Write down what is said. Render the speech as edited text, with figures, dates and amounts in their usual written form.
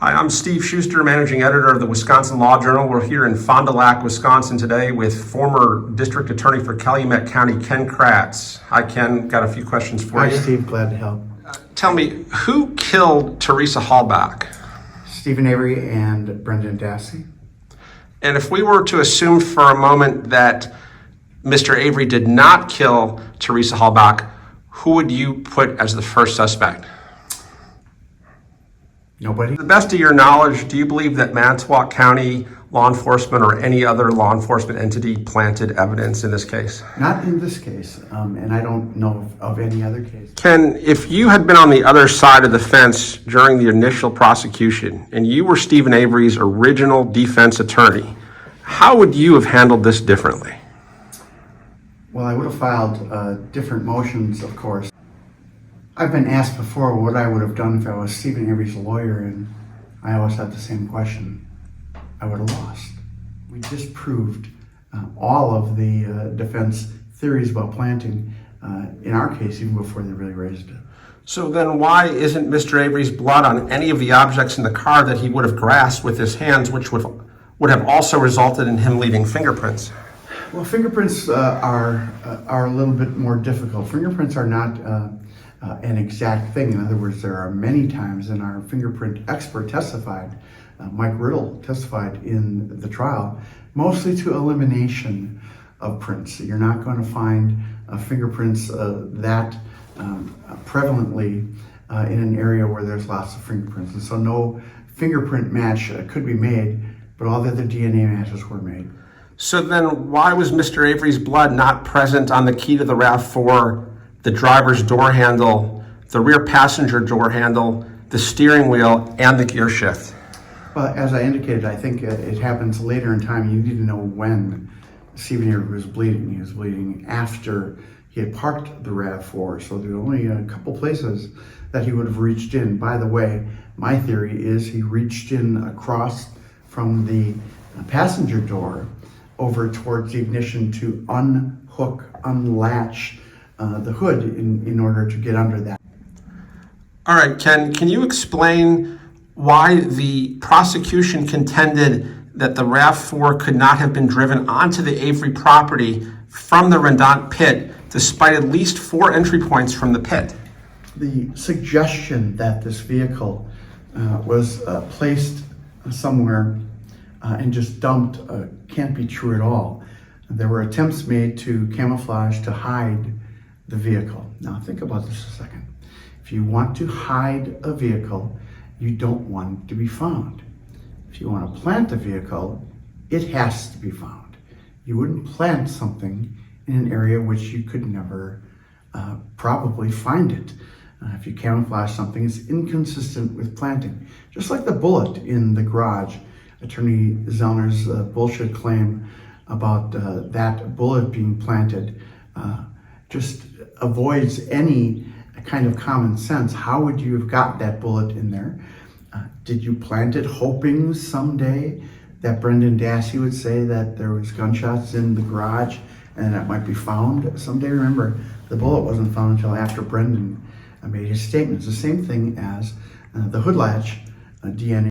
Hi, I'm Steve Schuster, Managing Editor of the Wisconsin Law Journal. We're here in Fond Du Lac, Wisconsin today with former District Attorney for Calumet County, Ken Kratz. Hi, Ken. Got a few questions for you. Hi, Steve. Glad to help. Tell me, who killed Teresa Halbach? Steven Avery and Brendan Dassey. And if we were to assume for a moment that Mr. Avery did not kill Teresa Halbach, who would you put as the first suspect? Nobody. To the best of your knowledge, do you believe that Manitowoc County law enforcement or any other law enforcement entity planted evidence in this case? Not in this case, and I don't know of any other case. Ken, if you had been on the other side of the fence during the initial prosecution and you were Steven Avery's original defense attorney, how would you have handled this differently? Well, I would have filed different motions, of course. I've been asked before what I would have done if I was Steven Avery's lawyer, and I always had the same question. I would have lost. We disproved all of the defense theories about planting, in our case, even before they really raised it. So then why isn't Mr. Avery's blood on any of the objects in the car that he would have grasped with his hands, which would have also resulted in him leaving fingerprints? Well, fingerprints are a little bit more difficult. Fingerprints are not an exact thing. In other words, there are many times, and our fingerprint expert testified, Mike Riddle testified in the trial, mostly to elimination of prints. You're not going to find fingerprints that prevalently in an area where there's lots of fingerprints. And so no fingerprint match could be made, but all the other DNA matches were made. So then why was Mr. Avery's blood not present on the key to the RAV4, the driver's door handle, the rear passenger door handle, the steering wheel, and the gear shift? Well, as I indicated, I think it happens later in time. You need to know when Steven Avery was bleeding. He was bleeding after he had parked the RAV4, so there were only a couple places that he would have reached in. By the way, my theory is he reached in across from the passenger door over towards the ignition to unlatch the hood in order to get under that. All right, Ken, can you explain why the prosecution contended that the RAV4 could not have been driven onto the Avery property from the Rendant pit, despite at least 4 entry points from the pit? The suggestion that this vehicle was placed somewhere and just dumped can't be true at all. There were attempts made to camouflage, to hide the vehicle. Now think about this a second. If you want to hide a vehicle, you don't want it to be found. If you want to plant a vehicle, it has to be found. You wouldn't plant something in an area which you could never probably find it. If you camouflage something, it's inconsistent with planting. Just like the bullet in the garage, Attorney Zellner's bullshit claim about that bullet being planted just avoids any kind of common sense. How would you have got that bullet in there? Did you plant it hoping someday that Brendan Dassey would say that there was gunshots in the garage and that might be found someday? Remember, the bullet wasn't found until after Brendan made his statements. The same thing as the hood latch DNA.